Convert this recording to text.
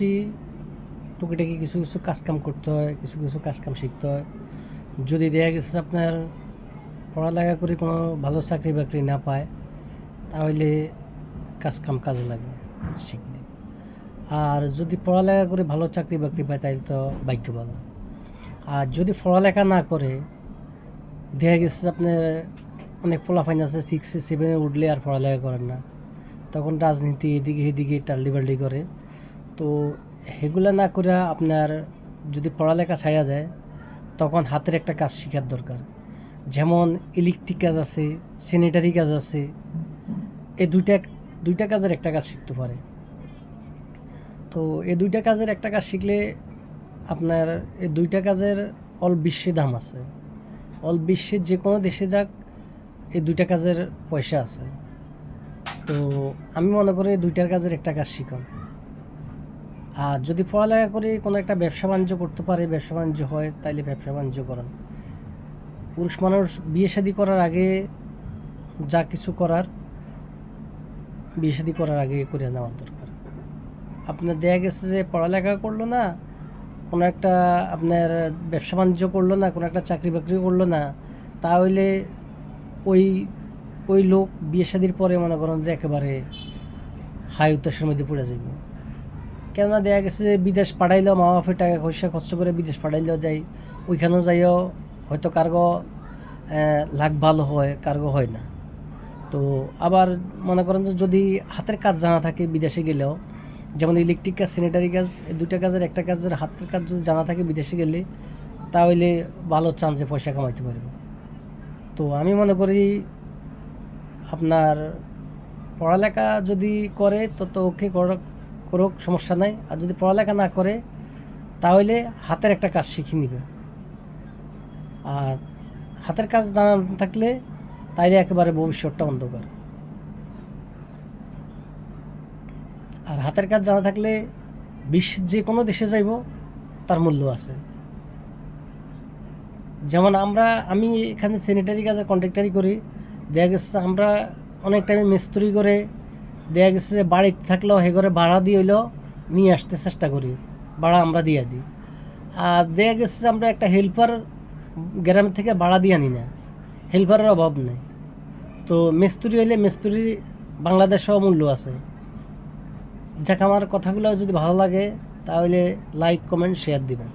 পাশাপাশি টুকিটাকি কিছু কিছু কাজকাম করতে হয়, কিছু কিছু কাজকাম শিখতে হয়। যদি দেখা গেছে আপনার পড়ালেখা করে কোনো ভালো চাকরি বাকরি না পায়, তাহলে কাজকাম কাজে লাগে শিখলে। আর যদি পড়ালেখা করে ভালো চাকরি বাকরি পায়, তাহলে তো ভাগ্য ভালো। আর যদি পড়ালেখা না করে দেখা গেছে আপনার অনেক পোলাপাইন আছে 6-7 উঠলে আর পড়ালেখা করেন না, তখন রাজনীতি এদিকে এদিকে টাল্লিবাল্লি করে। তো এগুলা না করে আপনার যদি পড়ালেখা ছাড়া দেয়, তখন হাতের একটা কাজ শেখার দরকার। যেমন ইলেকট্রিক কাজ আছে, স্যানিটারি কাজ আছে, এই দুইটা কাজের একটা কাজ শিখতে পারে। তো এই দুইটা কাজের একটা কাজ শিখলে আপনার এই দুইটা কাজের অল বিশ্বে দাম আছে। অল বিশ্বের যে কোনো দেশে যাক, এই দুইটা কাজের পয়সা আছে। তো আমি মনে করি দুইটার কাজের একটা কাজ শিখুন। আর যদি পড়ালেখা করে কোনো একটা ব্যবসা বাণিজ্য করতে পারে, ব্যবসা বাণিজ্য হয়, তাইলে ব্যবসা বাণিজ্য করেন। পুরুষ মানুষ বিয়ে শাদী করার আগে যা কিছু করার, বিয়ে শাদী করার আগে করে নেওয়ার দরকার। আপনার দেখা গেছে যে পড়ালেখা করলো না, কোনো একটা আপনার ব্যবসা বাণিজ্য করলো না, কোনো একটা চাকরি বাকরি করলো না, তাহলে ওই ওই লোক বিয়ে শাদীর পরে মনে করেন যে একেবারে হাই উত্তাসের মধ্যে পড়ে যাইব। কেননা দেখা গেছে যে বিদেশ পাঠাইলেও মা বাপের টাকা পয়সা খরচ করে বিদেশ পাঠাইলেও যাই, ওইখানেও যাইও হয়তো কার্গো লাখ ভালো হয়, কার্গো হয় না। তো আবার মনে করেন যে যদি হাতের কাজ জানা থাকে বিদেশে গেলেও, যেমন ইলেকট্রিক কাজ, স্যানিটারি কাজ, এই দুইটা কাজের একটা কাজের হাতের কাজ যদি জানা থাকে বিদেশে গেলে, তাহলে ভালো চান্সে পয়সা কামাইতে পারবে। তো আমি মনে করি আপনার পড়ালেখা যদি করে তো ওকে করুক, সমস্যা নাই। আর যদি পড়ালেখা না করে, তাহলে হাতের একটা কাজ শিখে নিবে। আর হাতের কাজ জানা থাকলে তাইলে একেবারে ভবিষ্যৎটা অন্ধকার। আর হাতের কাজ জানা থাকলে বিশ্বের যে কোনো দেশে যাইব, তার মূল্য আছে। যেমন আমি এখানে স্যানিটারি কাজের কন্ট্রাক্টারি করি। দেখা গেছে আমরা অনেক টাইমে মিস্ত্রি করে দেখা গেছে যে বাড়িতে থাকলেও হে করে ভাড়া দিয়ে হইলেও নিয়ে আসতে চেষ্টা করি, ভাড়া আমরা দিয়ে দিই। আর দেখা গেছে যে আমরা একটা হেল্পার গ্রাম থেকে ভাড়া দিয়ে আনি না, হেল্পারের অভাব নেই। তো মিস্ত্রি হইলে মিস্ত্রির বাংলাদেশেও মূল্য আছে। যাক, আমার কথাগুলো যদি ভালো লাগে তাহলে লাইক, কমেন্ট, শেয়ার দিবেন।